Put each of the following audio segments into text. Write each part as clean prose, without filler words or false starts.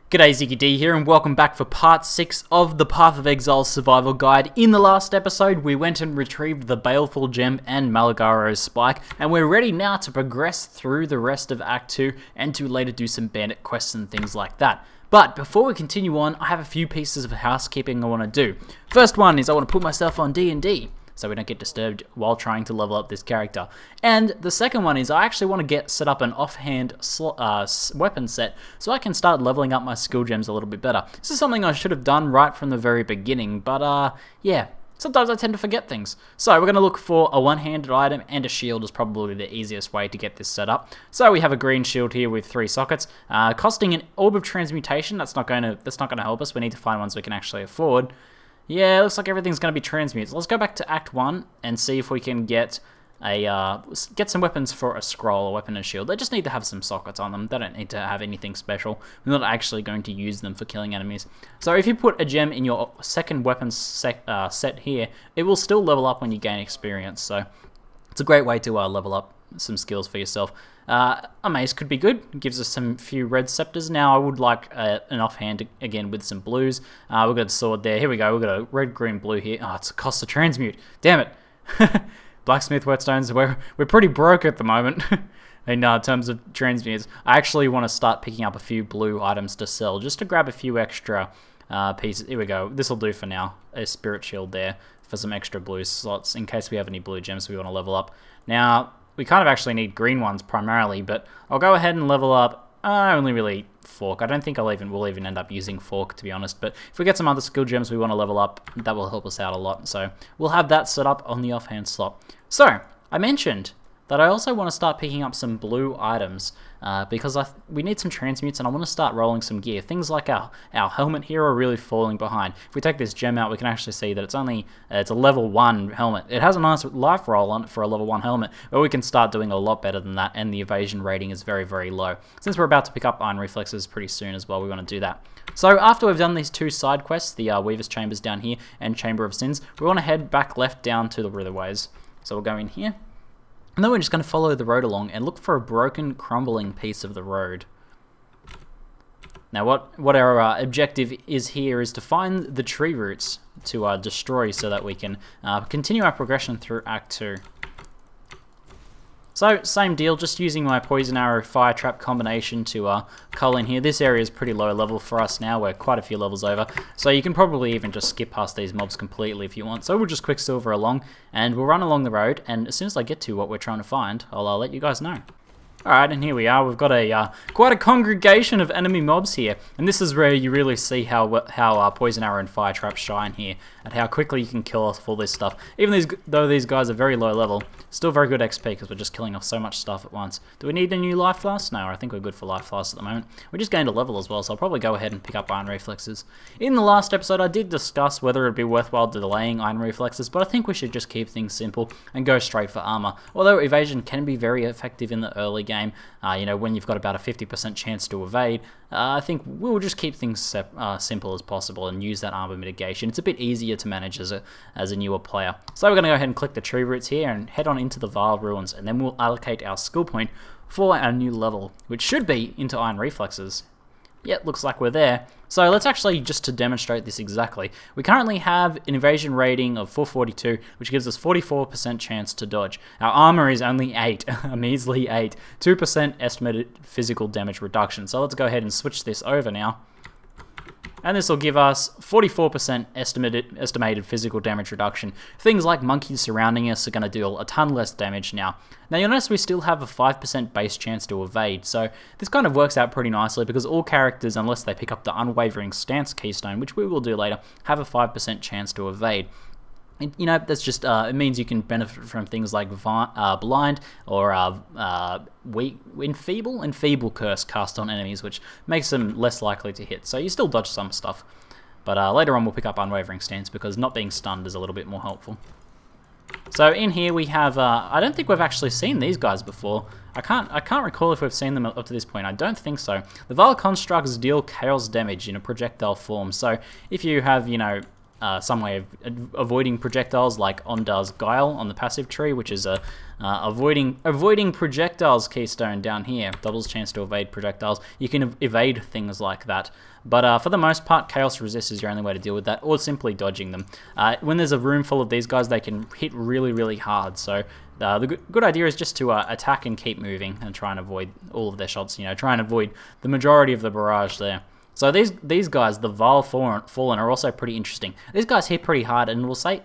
G'day, ZiggyD here, and welcome back for part 6 of the Path of Exile survival guide. In the last episode, we went and retrieved the Baleful Gem and Malagaro's Spike, and we're ready now to progress through the rest of Act 2 and to later do some bandit quests and things like that. But before we continue on, I have a few pieces of housekeeping I want to do. First one is I want to put myself on D&D, so we don't get disturbed while trying to level up this character. And the second one is I actually want to get set up an offhand weapon set so I can start leveling up my skill gems a little bit better. This is something I should have done right from the very beginning, but yeah, sometimes I tend to forget things. So we're going to look for a one-handed item, and a shield is probably the easiest way to get this set up. So we have a green shield here with 3 sockets, costing an orb of transmutation. That's not going to help us. We need to find ones we can actually afford. Yeah, it looks like everything's going to be transmutes. Let's go back to Act 1 and see if we can get some weapons for a scroll, a weapon and shield. They just need to have some sockets on them. They don't need to have anything special. We're not actually going to use them for killing enemies. So if you put a gem in your second weapon set here, it will still level up when you gain experience. So it's a great way to level up some skills for yourself. A mace could be good. It gives us some few red scepters. Now I would like an offhand again with some blues. We've got a sword there. Here we go. We've got a red, green, blue here. Oh, it's a cost to transmute. Damn it. Blacksmith whetstones. We're pretty broke at the moment in terms of transmutes. I actually want to start picking up a few blue items to sell just to grab a few extra pieces. Here we go. This will do for now. A spirit shield there for some extra blue slots in case we have any blue gems we want to level up. Now, we kind of actually need green ones primarily, but I'll go ahead and level up only really fork. I don't think we'll even end up using fork, to be honest, but if we get some other skill gems we want to level up, that will help us out a lot. So we'll have that set up on the offhand slot. So I mentioned that I also want to start picking up some blue items because we need some transmutes, and I want to start rolling some gear. Things like our helmet here are really falling behind. If we take this gem out, we can actually see that it's a level 1 helmet. It has a nice life roll on it for a level 1 helmet, but we can start doing a lot better than that, and the evasion rating is very, very low. Since we're about to pick up iron reflexes pretty soon as well, we want to do that. So after we've done these 2 side quests, the Weaver's Chambers down here and Chamber of Sins, we want to head back left down to the Riverways. So we'll go in here. And then we're just going to follow the road along and look for a broken, crumbling piece of the road. Now what our objective is here is to find the tree roots to destroy so that we can continue our progression through Act 2. So, same deal, just using my Poison Arrow Fire Trap combination to cull in here. This area is pretty low level for us now. We're quite a few levels over. So you can probably even just skip past these mobs completely if you want. So we'll just Quicksilver along, and we'll run along the road, and as soon as I get to what we're trying to find, I'll let you guys know. Alright, and here we are. We've got quite a congregation of enemy mobs here, and this is where you really see how Poison Arrow and Fire Trap shine here, and how quickly you can kill off all this stuff. Even though these guys are very low level, still very good XP because we're just killing off so much stuff at once. Do we need a new life flask? No, I think we're good for life flasks at the moment. We just gained a level as well, so I'll probably go ahead and pick up iron reflexes. In the last episode, I did discuss whether it'd be worthwhile delaying iron reflexes, but I think we should just keep things simple and go straight for armor. Although evasion can be very effective in the early game, when you've got about a 50% chance to evade, I think we'll just keep things simple as possible and use that armor mitigation. It's a bit easier to manage as a newer player. So we're going to go ahead and click the tree roots here and head on into the Vaal ruins, and then we'll allocate our skill point for our new level, which should be into iron reflexes. Yeah, looks like we're there. So let's actually, just to demonstrate this exactly, we currently have an evasion rating of 442, which gives us 44% chance to dodge. Our armor is only 8, a measly 8, 2% estimated physical damage reduction. So let's go ahead and switch this over now. And this will give us 44% estimated physical damage reduction. Things like monkeys surrounding us are going to deal a ton less damage now. Now you'll notice we still have a 5% base chance to evade, so this kind of works out pretty nicely because all characters, unless they pick up the Unwavering Stance keystone, which we will do later, have a 5% chance to evade. That's just, it means you can benefit from things like blind or enfeeble curse cast on enemies, which makes them less likely to hit. So you still dodge some stuff, but later on we'll pick up Unwavering Stance because not being stunned is a little bit more helpful. So in here we have, I don't think we've actually seen these guys before. I can't recall if we've seen them up to this point. I don't think so. The Vaal constructs deal chaos damage in a projectile form. So if you have, some way of avoiding projectiles, like On does Guile on the passive tree, which is a avoiding projectiles keystone down here. Doubles chance to evade projectiles. You can evade things like that. But for the most part, Chaos Resist is your only way to deal with that, or simply dodging them. When there's a room full of these guys, they can hit really, really hard. So the good idea is just to attack and keep moving and try and avoid all of their shots. Try and avoid the majority of the barrage there. So these guys, the Vaal Fallen, are also pretty interesting. These guys hit pretty hard, and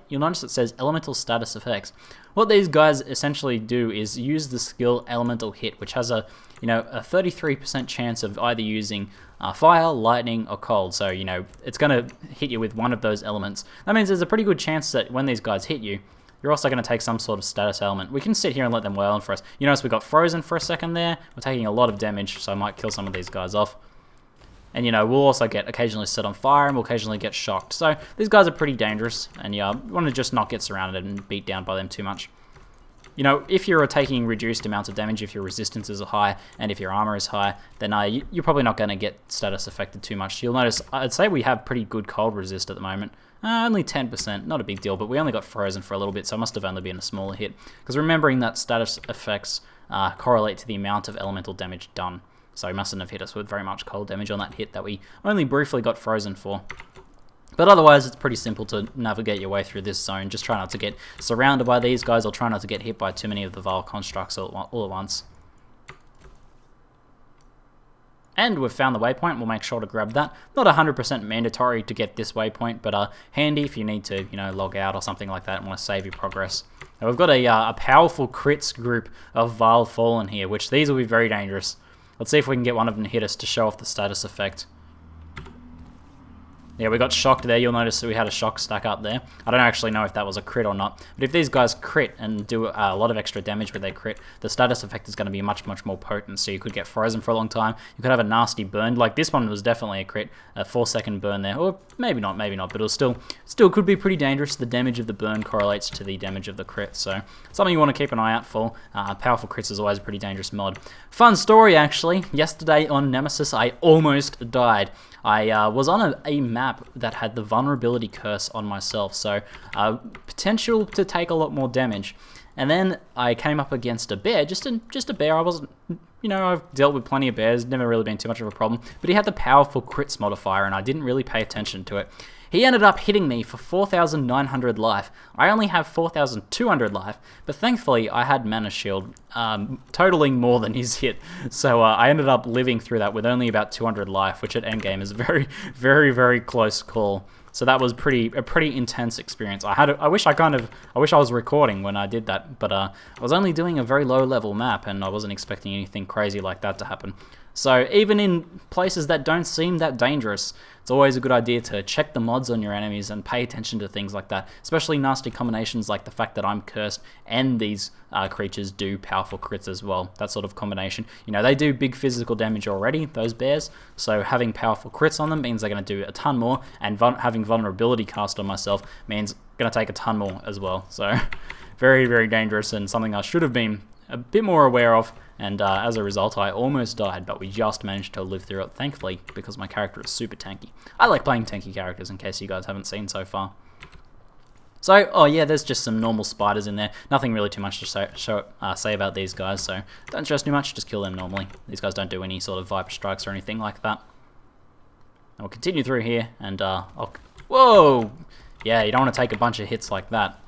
you'll notice it says Elemental Status Effects. What these guys essentially do is use the skill Elemental Hit, which has a 33% chance of either using fire, lightning, or cold. So it's going to hit you with one of those elements. That means there's a pretty good chance that when these guys hit you, you're also going to take some sort of status element. We can sit here and let them wail on for us. You notice we got frozen for a second there. We're taking a lot of damage, so I might kill some of these guys off. And we'll also get occasionally set on fire, and we'll occasionally get shocked. So these guys are pretty dangerous, and you want to just not get surrounded and beat down by them too much. If you're taking reduced amounts of damage, if your resistances are high, and if your armor is high, then you're probably not going to get status affected too much. You'll notice, I'd say we have pretty good cold resist at the moment. Only 10%, not a big deal, but we only got frozen for a little bit, so it must have only been a smaller hit. Because remembering that status effects correlate to the amount of elemental damage done. So he mustn't have hit us with very much cold damage on that hit that we only briefly got frozen for. But otherwise, it's pretty simple to navigate your way through this zone. Just try not to get surrounded by these guys, or try not to get hit by too many of the Vaal constructs all at once. And we've found the waypoint. We'll make sure to grab that. Not 100% mandatory to get this waypoint, but handy if you need to, log out or something like that and want to save your progress. Now, we've got a powerful crits group of Vaal Fallen here, which these will be very dangerous. Let's see if we can get one of them to hit us to show off the status effect. Yeah, we got shocked there. You'll notice that we had a shock stack up there. I don't actually know if that was a crit or not. But if these guys crit and do a lot of extra damage with their crit, the status effect is going to be much, much more potent. So you could get frozen for a long time. You could have a nasty burn. Like this one was definitely a crit. A 4-second burn there. Or maybe not. But it was still could be pretty dangerous. The damage of the burn correlates to the damage of the crit. So something you want to keep an eye out for. Powerful crits is always a pretty dangerous mod. Fun story, actually. Yesterday on Nemesis, I almost died. I was on a map that had the vulnerability curse on myself, so potential to take a lot more damage. And then I came up against a bear, just a bear. I wasn't, I've dealt with plenty of bears, never really been too much of a problem. But he had the powerful crits modifier, and I didn't really pay attention to it. He ended up hitting me for 4,900 life. I only have 4,200 life, but thankfully I had mana shield, totaling more than his hit. So I ended up living through that with only about 200 life, which at endgame is a very, very, very close call. So that was a pretty intense experience. I wish I was recording when I did that, but I was only doing a very low level map, and I wasn't expecting anything crazy like that to happen. So even in places that don't seem that dangerous, it's always a good idea to check the mods on your enemies and pay attention to things like that, especially nasty combinations like the fact that I'm cursed and these creatures do powerful crits as well. That sort of combination. They do big physical damage already, those bears, so having powerful crits on them means they're going to do a ton more, and having vulnerability cast on myself means going to take a ton more as well. So very, very dangerous, and something I should have been a bit more aware of, and as a result I almost died, but we just managed to live through it, thankfully, because my character is super tanky. I like playing tanky characters, in case you guys haven't seen so far. So, oh yeah, there's just some normal spiders in there. Nothing really too much to say about these guys, so don't stress too much, just kill them normally. These guys don't do any sort of Viper strikes or anything like that. And we'll continue through here, and whoa! Yeah, you don't want to take a bunch of hits like that.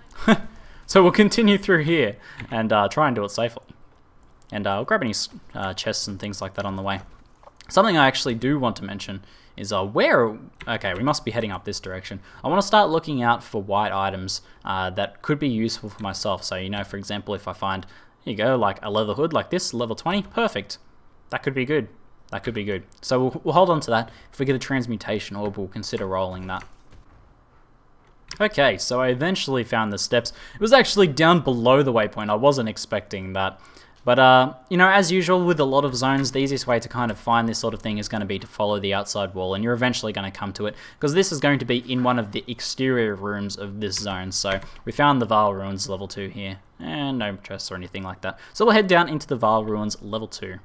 So we'll continue through here, and try and do it safely. And I'll grab any chests and things like that on the way. Something I actually do want to mention is okay, we must be heading up this direction. I want to start looking out for white items that could be useful for myself. So, for example, if I find, here you go, like a leather hood like this, level 20, perfect. That could be good. That could be good. So we'll hold on to that. If we get a transmutation orb, we'll consider rolling that. Okay, so I eventually found the steps. It was actually down below the waypoint. I wasn't expecting that. But, as usual with a lot of zones, the easiest way to kind of find this sort of thing is going to be to follow the outside wall, and you're eventually going to come to it, because this is going to be in one of the exterior rooms of this zone. So we found the Vaal Ruins level 2 here, and no chests or anything like that. So we'll head down into the Vaal Ruins level 2.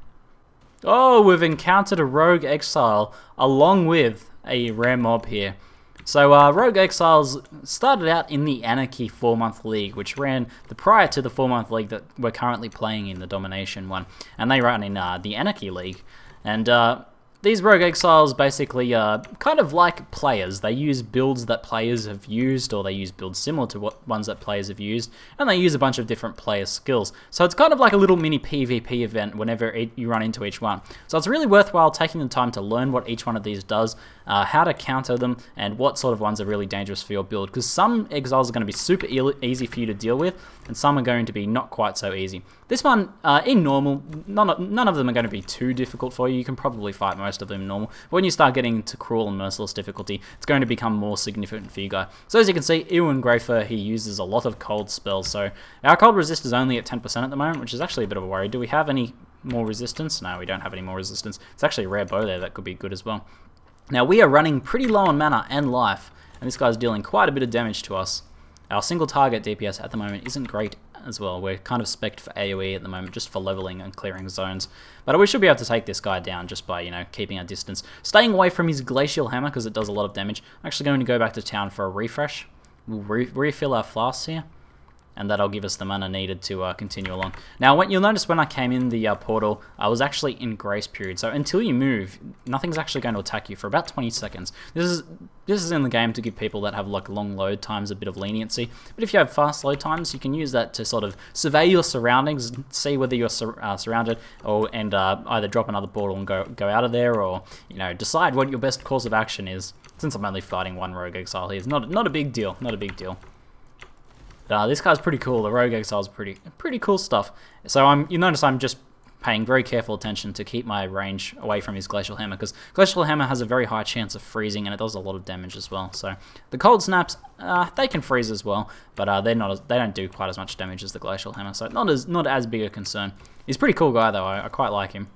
Oh, we've encountered a rogue Exile, along with a rare mob here. So Rogue Exiles started out in the Anarchy 4-month league, which ran prior to the 4-month league that we're currently playing in, the Domination one, and they ran in the Anarchy league. And these Rogue Exiles basically kind of like players. They use builds that players have used, or they use builds similar to ones that players have used, and they use a bunch of different player skills. So it's kind of like a little mini PvP event whenever you run into each one. So it's really worthwhile taking the time to learn what each one of these does, how to counter them, and what sort of ones are really dangerous for your build. Because some Exiles are going to be super easy for you to deal with, and some are going to be not quite so easy. This one, in normal, none of them are going to be too difficult for you. You can probably fight most of them in normal. But when you start getting into cruel and merciless difficulty, it's going to become more significant for you guys. So as you can see, Ewan Greyfur, he uses a lot of cold spells. So our cold resist is only at 10% at the moment, which is actually a bit of a worry. Do we have any more resistance? No, we don't have any more resistance. It's actually a rare bow there that could be good as well. Now we are running pretty low on mana and life, and this guy's dealing quite a bit of damage to us. Our single target DPS at the moment isn't great as well. We're kind of spec'd for AoE at the moment, just for leveling and clearing zones. But we should be able to take this guy down just by, keeping our distance. Staying away from his Glacial Hammer, because it does a lot of damage. I'm actually going to go back to town for a refresh. We'll refill our flasks here, and that'll give us the mana needed to continue along. Now, you'll notice when I came in the portal, I was actually in grace period. So until you move, nothing's actually going to attack you for about 20 seconds. This is in the game to give people that have like long load times a bit of leniency. But if you have fast load times, you can use that to sort of survey your surroundings, see whether you're surrounded, and either drop another portal and go out of there, or decide what your best course of action is. Since I'm only fighting one Rogue Exile here, it's not a big deal. Not a big deal. This guy's pretty cool. The Rogue Exile's pretty cool stuff. So you notice I'm just paying very careful attention to keep my range away from his Glacial Hammer, because Glacial Hammer has a very high chance of freezing, and it does a lot of damage as well. So the Cold Snaps, they can freeze as well, but they don't do quite as much damage as the Glacial Hammer, so not as big a concern. He's a pretty cool guy though. I quite like him.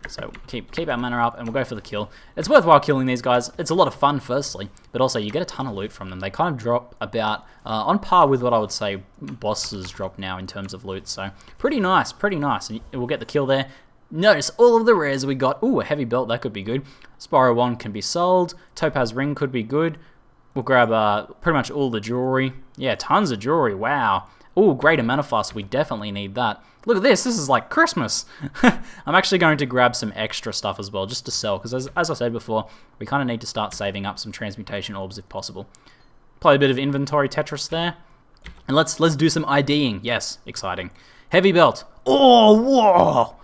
So keep our mana up, and we'll go for the kill. It's worthwhile killing these guys. It's a lot of fun, firstly, but also you get a ton of loot from them. They kind of drop about on par with what I would say bosses drop now in terms of loot. So pretty nice, and we'll get the kill there. Notice all of the rares we got. Ooh, a heavy belt, that could be good. Spyro Wand can be sold. Topaz Ring could be good. We'll grab pretty much all the jewelry. Yeah, tons of jewelry, wow. Ooh, Greater Mana Flask, we definitely need that. Look at this is like Christmas. I'm actually going to grab some extra stuff as well, just to sell, because as I said before, we kind of need to start saving up some transmutation orbs if possible. Play a bit of inventory Tetris there, and let's do some IDing. Yes, exciting. Heavy belt. Oh, whoa!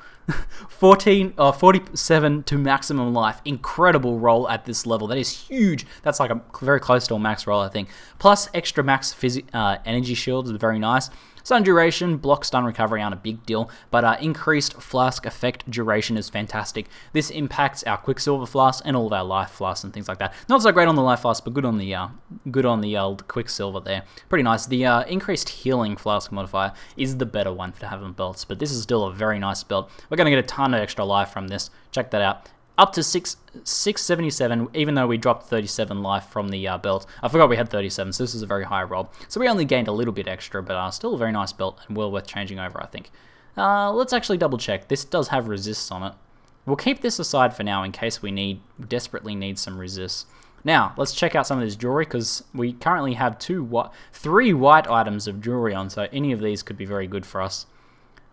47 to maximum life. Incredible roll at this level. That is huge. That's like a very close to a max roll, I think. Plus extra max energy shields is very nice. Stun duration, block, stun, recovery aren't a big deal, but increased flask effect duration is fantastic. This impacts our Quicksilver flask and all of our life flasks and things like that. Not so great on the life flask, but good on the old Quicksilver there. Pretty nice. The increased healing flask modifier is the better one to have in belts, but this is still a very nice belt. We're going to get a ton of extra life from this. Check that out. Up to 677, even though we dropped 37 life from the belt. I forgot we had 37, so this is a very high roll. So we only gained a little bit extra, but still a very nice belt and well worth changing over, I think. Let's actually double check. This does have resists on it. We'll keep this aside for now in case we desperately need some resists. Now, let's check out some of this jewelry, because we currently have 3 white items of jewelry on, so any of these could be very good for us.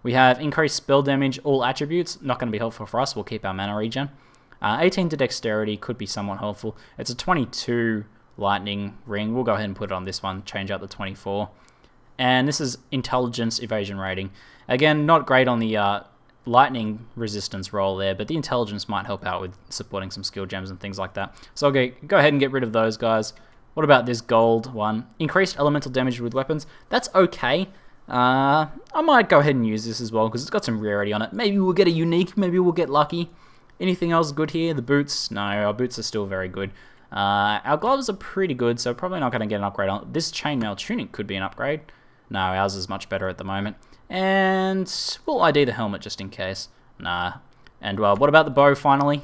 We have increased spell damage, all attributes, not going to be helpful for us. We'll keep our mana regen. 18 to dexterity could be somewhat helpful. It's a 22 lightning ring. We'll go ahead and put it on this one, change out the 24. And this is intelligence evasion rating. Again, not great on the lightning resistance roll there, but the intelligence might help out with supporting some skill gems and things like that. So I'll go ahead and get rid of those guys. What about this gold one? Increased elemental damage with weapons. That's okay. I might go ahead and use this as well, because it's got some rarity on it. Maybe we'll get a unique, maybe we'll get lucky. Anything else good here? The boots? No, our boots are still very good. Our gloves are pretty good, so probably not going to get an upgrade on. This chainmail tunic could be an upgrade. No, ours is much better at the moment. And we'll ID the helmet just in case. Nah. And what about the bow finally?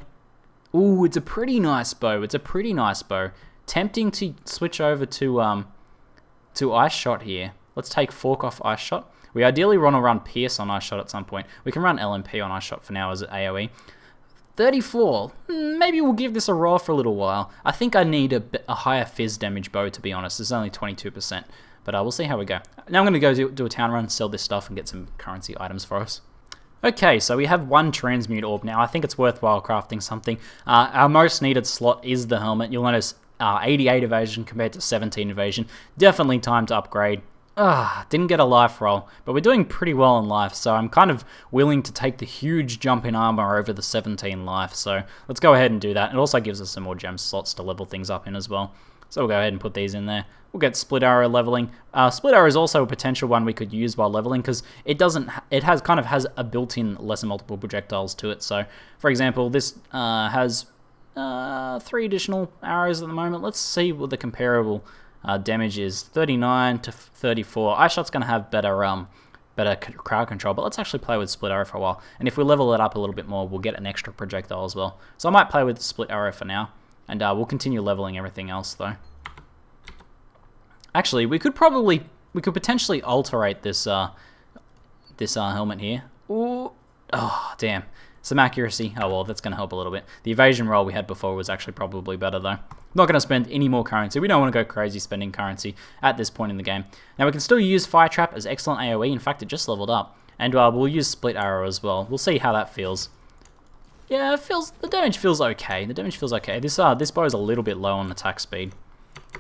Ooh, it's a pretty nice bow. Tempting to switch over to Ice Shot here. Let's take Fork off Ice Shot. We ideally want to run Pierce on Ice Shot at some point. We can run LMP on Ice Shot for now as AoE. 34. Maybe we'll give this a roll for a little while. I think I need a higher fizz damage bow, to be honest. It's only 22%. But we'll see how we go. Now I'm going to go do a town run, sell this stuff, and get some currency items for us. Okay, so we have one transmute orb now. I think it's worthwhile crafting something. Our most needed slot is the helmet. You'll notice 88 evasion compared to 17 evasion. Definitely time to upgrade. Didn't get a life roll, but we're doing pretty well in life, so I'm kind of willing to take the huge jump in armor over the 17 life, so let's go ahead and do that. It also gives us some more gem slots to level things up in as well. So we'll go ahead and put these in there. We'll get split arrow leveling. Split arrow is also a potential one we could use while leveling because it has a built-in lesser multiple projectiles to it. So, for example, this has 3 additional arrows at the moment. Let's see what the comparable damage is. 39 to 34. Eyeshot's going to have better crowd control, but let's actually play with split arrow for a while. And if we level it up a little bit more, we'll get an extra projectile as well. So I might play with split arrow for now, and we'll continue leveling everything else though. Actually, we could potentially alterate this helmet here. Ooh, oh damn. Some accuracy. Oh well, that's going to help a little bit. The evasion roll we had before was actually probably better though. Not going to spend any more currency. We don't want to go crazy spending currency at this point in the game. Now we can still use Fire Trap as excellent AoE. In fact, it just leveled up. And we'll use Split Arrow as well. We'll see how that feels. Yeah, the damage feels okay. The damage feels okay. This bow is a little bit low on attack speed.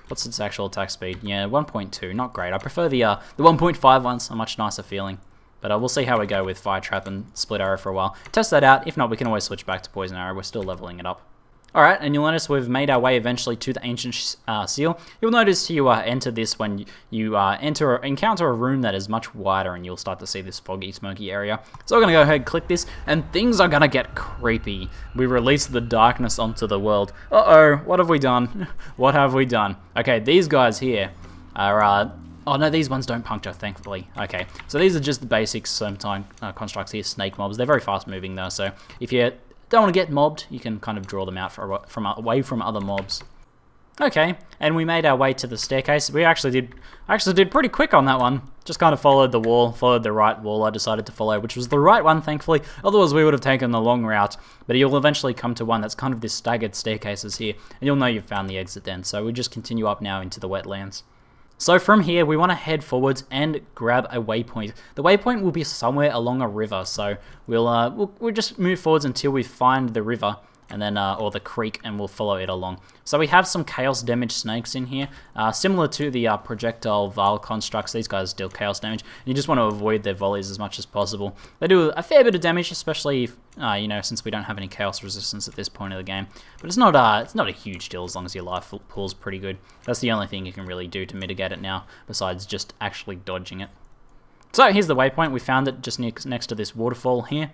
What's its actual attack speed? Yeah, 1.2. Not great. I prefer the 1.5 ones. A much nicer feeling. But we'll see how we go with Fire Trap and Split Arrow for a while. Test that out. If not, we can always switch back to Poison Arrow. We're still leveling it up. Alright, and you'll notice we've made our way eventually to the Ancient Seal. You'll notice you enter this when you encounter a room that is much wider, and you'll start to see this foggy, smoky area. So we're going to go ahead and click this, and things are going to get creepy. We release the darkness onto the world. Uh-oh, what have we done? What have we done? Okay, these guys here are... oh no, these ones don't puncture, thankfully. Okay, so these are just the basic Serpentine constructs here, snake mobs. They're very fast moving though, so if you don't want to get mobbed, you can kind of draw them out away from other mobs. Okay, and we made our way to the staircase. I actually did pretty quick on that one. Just kind of followed the wall, followed the right wall I decided to follow, which was the right one, thankfully. Otherwise, we would have taken the long route. But you'll eventually come to one that's kind of this staggered staircases here, and you'll know you've found the exit then. So we just continue up now into the wetlands. So from here, we want to head forwards and grab a waypoint. The waypoint will be somewhere along a river, so we'll just move forwards until we find the river, and then or the creek, and we'll follow it along. So we have some chaos damage snakes in here, similar to the projectile Vaal constructs. These guys deal chaos damage, and you just want to avoid their volleys as much as possible. They do a fair bit of damage, especially if, since we don't have any chaos resistance at this point of the game. But it's not a huge deal as long as your life pool's pretty good. That's the only thing you can really do to mitigate it now, besides just actually dodging it. So here's the waypoint. We found it just next to this waterfall here,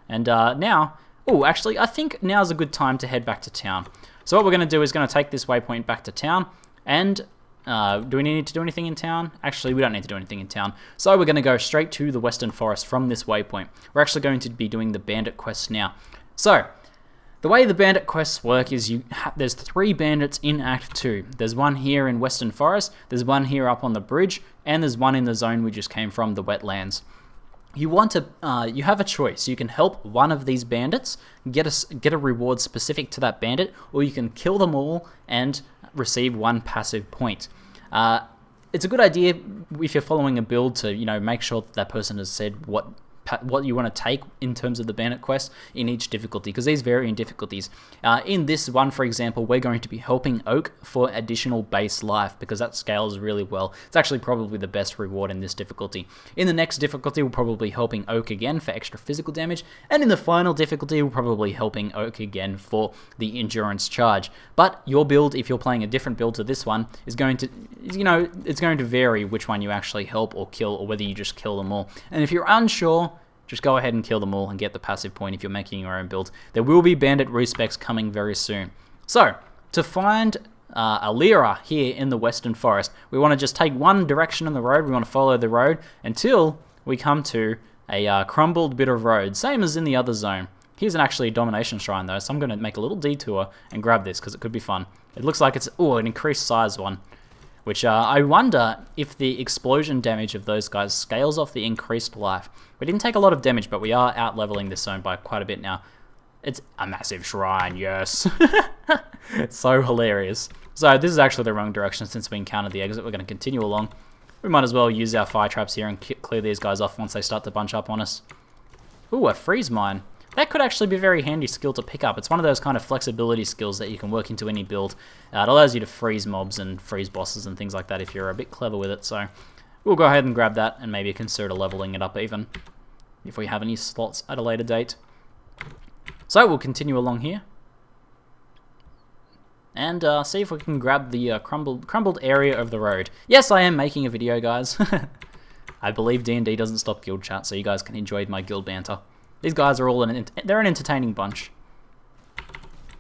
and now. Oh, actually, I think now's a good time to head back to town. So what we're going to do is going to take this waypoint back to town, and do we need to do anything in town? Actually, we don't need to do anything in town. So we're going to go straight to the Western Forest from this waypoint. We're actually going to be doing the Bandit quests now. So, the way the Bandit quests work is there's 3 bandits in Act 2. There's one here in Western Forest, there's one here up on the bridge, and there's one in the zone we just came from, the wetlands. You have a choice. You can help one of these bandits, get a reward specific to that bandit, or you can kill them all and receive 1 passive point. It's a good idea if you're following a build to make sure that person has said what you want to take in terms of the bandit quest in each difficulty, because these vary in difficulties. In this one, for example, we're going to be helping Oak for additional base life, because that scales really well. It's actually probably the best reward in this difficulty. In the next difficulty, we're probably helping Oak again for extra physical damage, and in the final difficulty, we're probably helping Oak again for the endurance charge. But your build, if you're playing a different build to this one, is going to, it's going to vary which one you actually help or kill, or whether you just kill them all. And if you're unsure, just go ahead and kill them all and get the passive point if you're making your own build. There will be bandit respecs coming very soon. So, to find Alira here in the Western Forest, we want to just take one direction on the road. We want to follow the road until we come to a crumbled bit of road, same as in the other zone. Here's actually a domination shrine though, so I'm going to make a little detour and grab this because it could be fun. It looks like it's an increased size one, which I wonder if the explosion damage of those guys scales off the increased life. We didn't take a lot of damage, but we are out leveling this zone by quite a bit now. It's a massive shrine, yes. It's so hilarious. So this is actually the wrong direction since we encountered the exit. We're going to continue along. We might as well use our fire traps here and clear these guys off once they start to bunch up on us. Ooh, a freeze mine. That could actually be a very handy skill to pick up. It's one of those kind of flexibility skills that you can work into any build. It allows you to freeze mobs and freeze bosses and things like that if you're a bit clever with it. So we'll go ahead and grab that and maybe consider leveling it up even if we have any slots at a later date. So we'll continue along here and see if we can grab the crumbled area of the road. Yes, I am making a video, guys. I believe D&D doesn't stop guild chat, so you guys can enjoy my guild banter. These guys are all they're an entertaining bunch.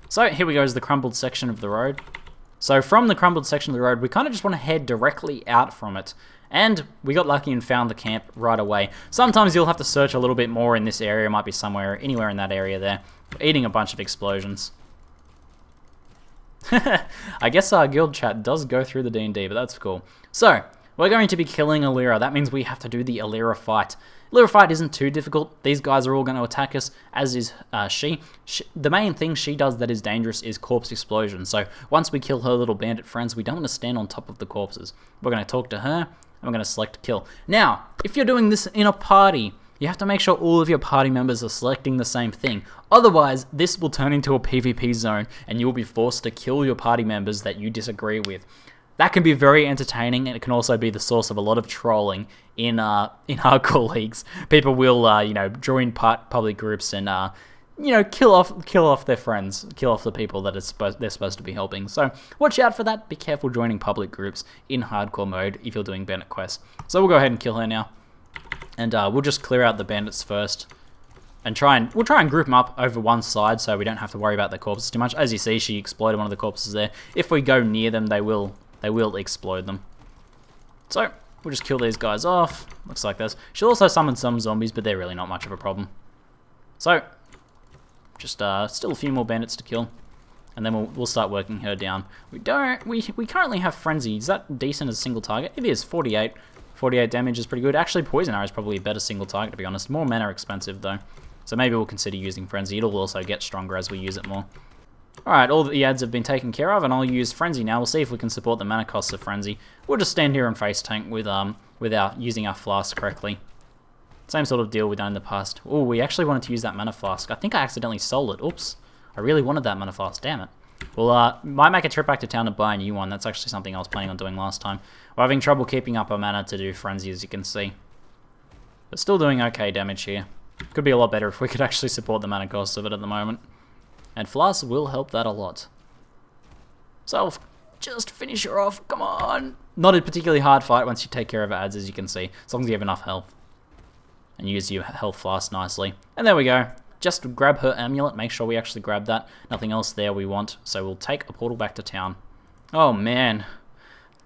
So here we go is the crumbled section of the road. So from the crumbled section of the road, we kind of just want to head directly out from it. And we got lucky and found the camp right away. Sometimes you'll have to search a little bit more in this area. It might be anywhere in that area there. We're eating a bunch of explosions. I guess our guild chat does go through the D&D, but that's cool. So, we're going to be killing Alira. That means we have to do the Alira fight. Alira fight isn't too difficult. These guys are all going to attack us, as is she. The main thing she does that is dangerous is corpse explosion. So, once we kill her little bandit friends, we don't want to stand on top of the corpses. We're going to talk to her, and we're going to select kill. Now, if you're doing this in a party, you have to make sure all of your party members are selecting the same thing. Otherwise, this will turn into a PvP zone, and you'll be forced to kill your party members that you disagree with. That can be very entertaining, and it can also be the source of a lot of trolling in hardcore leagues. People will, join public groups and, kill off their friends, kill off the people that they're supposed to be helping. So watch out for that. Be careful joining public groups in hardcore mode if you're doing bandit quests. So we'll go ahead and kill her now. And we'll just clear out the bandits first, and we'll try and group them up over one side so we don't have to worry about their corpses too much. As you see, she exploded one of the corpses there. If we go near them, they will explode them. So we'll just kill these guys off. Looks like this. She'll also summon some zombies, but they're really not much of a problem. So just still a few more bandits to kill, and then we'll start working her down. We currently have frenzy. Is that decent as a single target? It is. 48 damage is pretty good. Actually, poison arrow is probably a better single target, to be honest. More mana expensive, though. So maybe we'll consider using Frenzy. It'll also get stronger as we use it more. Alright, all the ads have been taken care of, and I'll use Frenzy now. We'll see if we can support the mana costs of Frenzy. We'll just stand here and face tank using our flask correctly. Same sort of deal we've done in the past. Oh, we actually wanted to use that mana flask. I think I accidentally sold it. Oops. I really wanted that mana flask. Damn it. Well, might make a trip back to town to buy a new one. That's actually something I was planning on doing last time. We're having trouble keeping up our mana to do Frenzy, as you can see. But still doing okay damage here. Could be a lot better if we could actually support the mana costs of it at the moment. And Flask will help that a lot. So, just finish her off. Come on! Not a particularly hard fight once you take care of her ads, as you can see. As long as you have enough health. And use your health Flask nicely. And there we go. Just grab her amulet, make sure we actually grab that. Nothing else there we want, so we'll take a portal back to town. Oh man.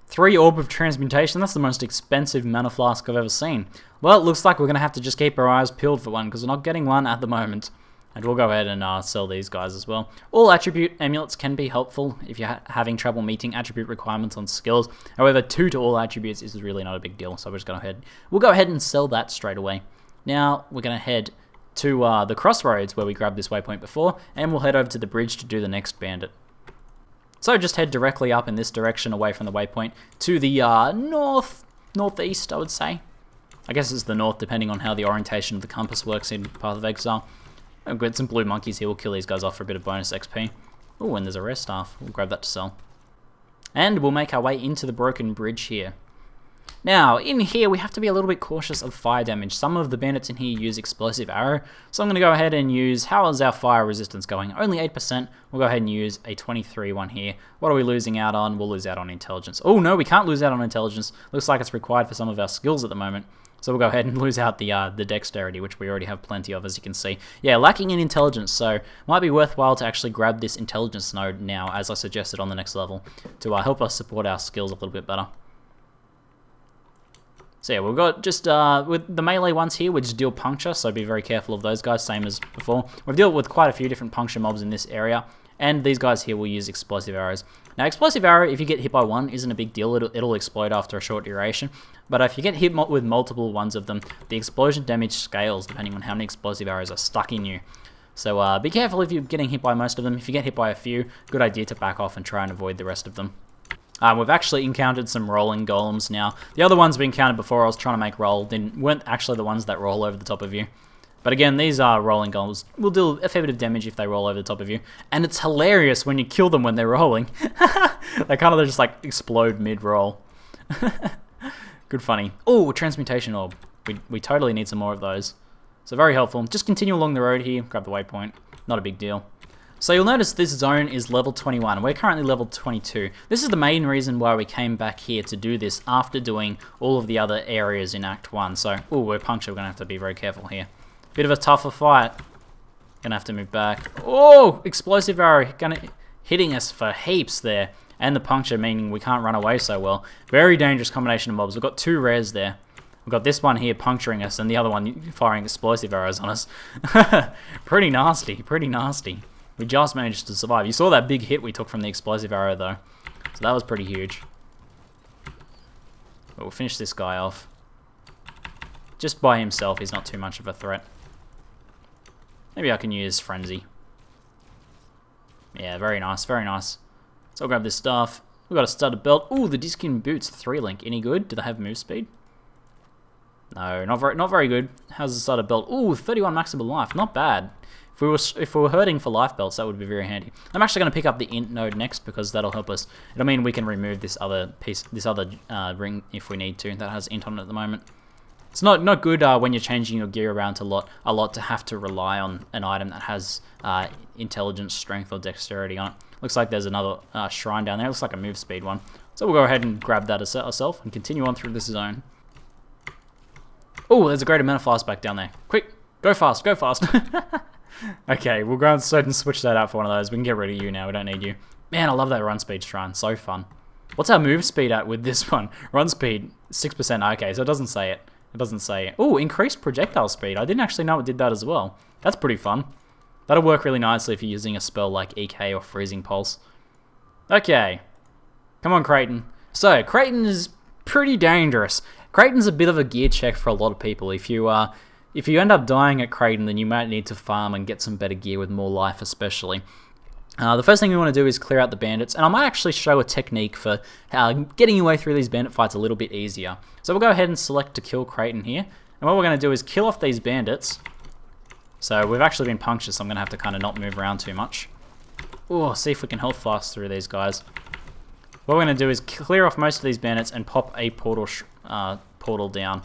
3 Orb of Transmutation, that's the most expensive mana flask I've ever seen. Well, it looks like we're going to have to just keep our eyes peeled for one, because we're not getting one at the moment. And we'll go ahead and sell these guys as well. All attribute amulets can be helpful if you're having trouble meeting attribute requirements on skills. However, 2 to all attributes is really not a big deal, so we'll go ahead and sell that straight away. Now, we're going to head to the crossroads where we grabbed this waypoint before, and we'll head over to the bridge to do the next bandit. So just head directly up in this direction away from the waypoint to the northeast, I would say. I guess it's the north, depending on how the orientation of the compass works in Path of Exile. I've got some blue monkeys here. We'll kill these guys off for a bit of bonus XP. Oh, and there's a rare staff. We'll grab that to sell. And we'll make our way into the broken bridge here. Now, in here, we have to be a little bit cautious of fire damage. Some of the bandits in here use explosive arrow, so I'm going to go ahead and use, how is our fire resistance going? Only 8%. We'll go ahead and use a 23 one here. What are we losing out on? We'll lose out on intelligence. Oh no, we can't lose out on intelligence. Looks like it's required for some of our skills at the moment. So we'll go ahead and lose out the dexterity, which we already have plenty of, as you can see. Yeah, lacking in intelligence, so might be worthwhile to actually grab this intelligence node now, as I suggested on the next level, to help us support our skills a little bit better. So yeah, we've got just, with the melee ones here, we just deal puncture, so be very careful of those guys, same as before. We've dealt with quite a few different puncture mobs in this area, and these guys here will use explosive arrows. Now, explosive arrow, if you get hit by one, isn't a big deal. It'll explode after a short duration. But if you get hit with multiple ones of them, the explosion damage scales depending on how many explosive arrows are stuck in you. So be careful if you're getting hit by most of them. If you get hit by a few, good idea to back off and try and avoid the rest of them. We've actually encountered some rolling golems now. The other ones we encountered before I was trying to make roll weren't actually the ones that roll over the top of you. But again, these are rolling golems. Will do a fair bit of damage if they roll over the top of you. And it's hilarious when you kill them when they're rolling. They kind of just like explode mid-roll. Good funny. Oh, transmutation orb. We totally need some more of those. So very helpful. Just continue along the road here. Grab the waypoint. Not a big deal. So you'll notice this zone is level 21. We're currently level 22. This is the main reason why we came back here to do this after doing all of the other areas in Act 1. So, oh, we're punctured. We're going to have to be very careful here. Bit of a tougher fight. Gonna have to move back. Oh, explosive arrow hitting us for heaps there. And the puncture meaning we can't run away so well. Very dangerous combination of mobs. We've got 2 rares there. We've got this one here puncturing us and the other one firing explosive arrows on us. Pretty nasty, pretty nasty. We just managed to survive. You saw that big hit we took from the explosive arrow though. So that was pretty huge. But we'll finish this guy off. Just by himself, he's not too much of a threat. Maybe I can use Frenzy. Yeah, very nice, very nice. So I'll grab this stuff. We've got a studded belt. Ooh, the Diskin boots, 3-link. Any good? Do they have move speed? No, not very good. How's the studded belt? Ooh, 31 maximum life. Not bad. If we were hurting for life belts, that would be very handy. I'm actually going to pick up the int node next because that'll help us. It'll mean we can remove this other piece, this other ring if we need to. That has int on it at the moment. It's not good when you're changing your gear around a lot to have to rely on an item that has intelligence, strength, or dexterity on it. Looks like there's another shrine down there. It looks like a move speed one. So we'll go ahead and grab that ourselves and continue on through this zone. Oh, there's a great amount of fast back down there. Quick, go fast, go fast. Okay, we'll go and switch that out for one of those. We can get rid of you now. We don't need you. Man, I love that run speed shrine. So fun. What's our move speed at with this one? Run speed, 6%. Okay, so it doesn't say it. It doesn't say it. Oh, increased projectile speed. I didn't actually know it did that as well. That's pretty fun. That'll work really nicely if you're using a spell like EK or Freezing Pulse. Okay. Come on, Kraityn. So, Kraityn is pretty dangerous. Kraityn's a bit of a gear check for a lot of people. If you end up dying at Kraityn, then you might need to farm and get some better gear with more life especially. The first thing we want to do is clear out the bandits, and I might actually show a technique for getting your way through these bandit fights a little bit easier. So we'll go ahead and select to kill Kraityn here, and what we're going to do is kill off these bandits. So we've actually been punctured, so I'm going to have to kind of not move around too much. Oh, see if we can health fast through these guys. What we're going to do is clear off most of these bandits and pop a portal down.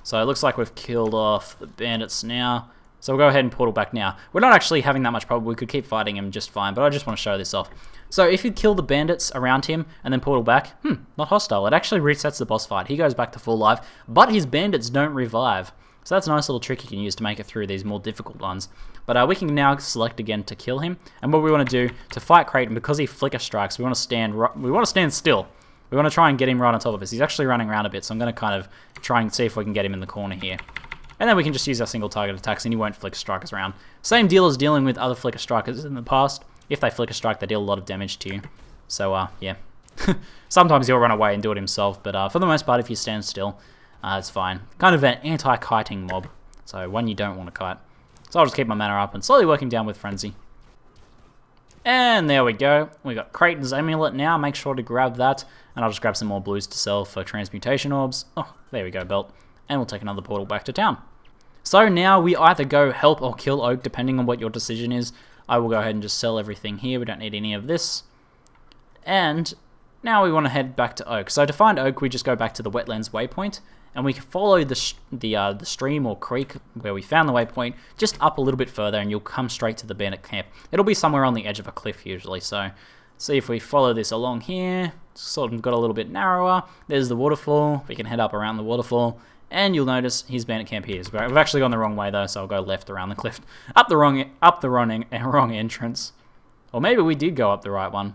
So it looks like we've killed off the bandits now. So we'll go ahead and portal back now. We're not actually having that much trouble. We could keep fighting him just fine, but I just want to show this off. So if you kill the bandits around him and then portal back, not hostile. It actually resets the boss fight. He goes back to full life, but his bandits don't revive. So that's a nice little trick you can use to make it through these more difficult ones. But we can now select again to kill him. And what we want to do to fight Kraityn, because he flicker strikes, we want to stand still. We want to try and get him right on top of us. He's actually running around a bit, so I'm going to kind of try and see if we can get him in the corner here. And then we can just use our single target attacks and he won't flicker strike us around. Same deal as dealing with other flicker strikers in the past. If they flicker strike, they deal a lot of damage to you. So, yeah. Sometimes he'll run away and do it himself, but for the most part, if you stand still, it's fine. Kind of an anti-kiting mob. So, one you don't want to kite. So I'll just keep my mana up and slowly work him down with Frenzy. And there we go. We got Kraityn's amulet now. Make sure to grab that. And I'll just grab some more blues to sell for transmutation orbs. Oh, there we go, belt. And we'll take another portal back to town. So now we either go help or kill Oak, depending on what your decision is. I will go ahead and just sell everything here. We don't need any of this. And now we want to head back to Oak. So to find Oak, we just go back to the wetlands waypoint. And we can follow the stream or creek where we found the waypoint just up a little bit further and you'll come straight to the bandit camp. It'll be somewhere on the edge of a cliff usually. So see if we follow this along here. Sort of got a little bit narrower. There's the waterfall. We can head up around the waterfall. And you'll notice his bandit camp here is great. We've actually gone the wrong way though, so I'll go left around the cliff. Up the wrong entrance. Or maybe we did go up the right one.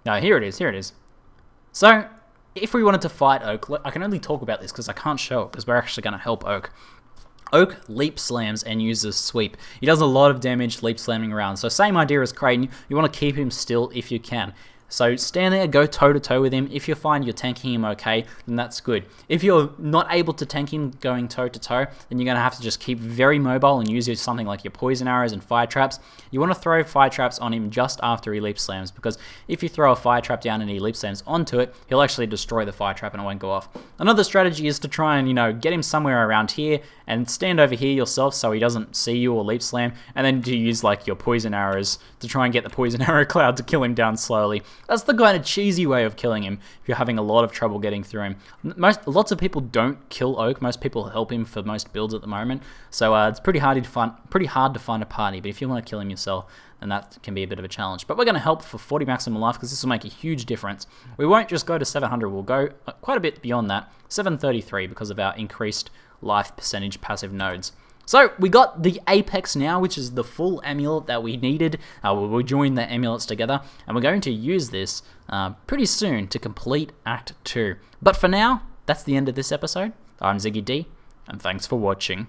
No, here it is. So, if we wanted to fight Oak, I can only talk about this because I can't show it because we're actually going to help Oak. Oak leap slams and uses sweep. He does a lot of damage leap slamming around. So same idea as Kraityn. You want to keep him still if you can. So stand there, go toe-to-toe with him. If you find you're tanking him okay, then that's good. If you're not able to tank him going toe-to-toe, then you're going to have to just keep very mobile and use something like your poison arrows and fire traps. You want to throw fire traps on him just after he leap slams, because if you throw a fire trap down and he leap slams onto it, he'll actually destroy the fire trap and it won't go off. Another strategy is to try and, get him somewhere around here and stand over here yourself so he doesn't see you or leap slam, and then to use like your poison arrows to try and get the poison arrow cloud to kill him down slowly. That's the kind of cheesy way of killing him if you're having a lot of trouble getting through him. Lots of people don't kill Oak. Most people help him for most builds at the moment, so it's pretty hard to find a party. But if you want to kill him yourself, then that can be a bit of a challenge. But we're going to help for 40 maximum life because this will make a huge difference. We won't just go to 700, we'll go quite a bit beyond that, 733, because of our increased life percentage passive nodes. So we got the Apex now, which is the full amulet that we needed. We'll join the amulets together, and we're going to use this pretty soon to complete Act 2. But for now, that's the end of this episode. I'm ZiggyD, and thanks for watching.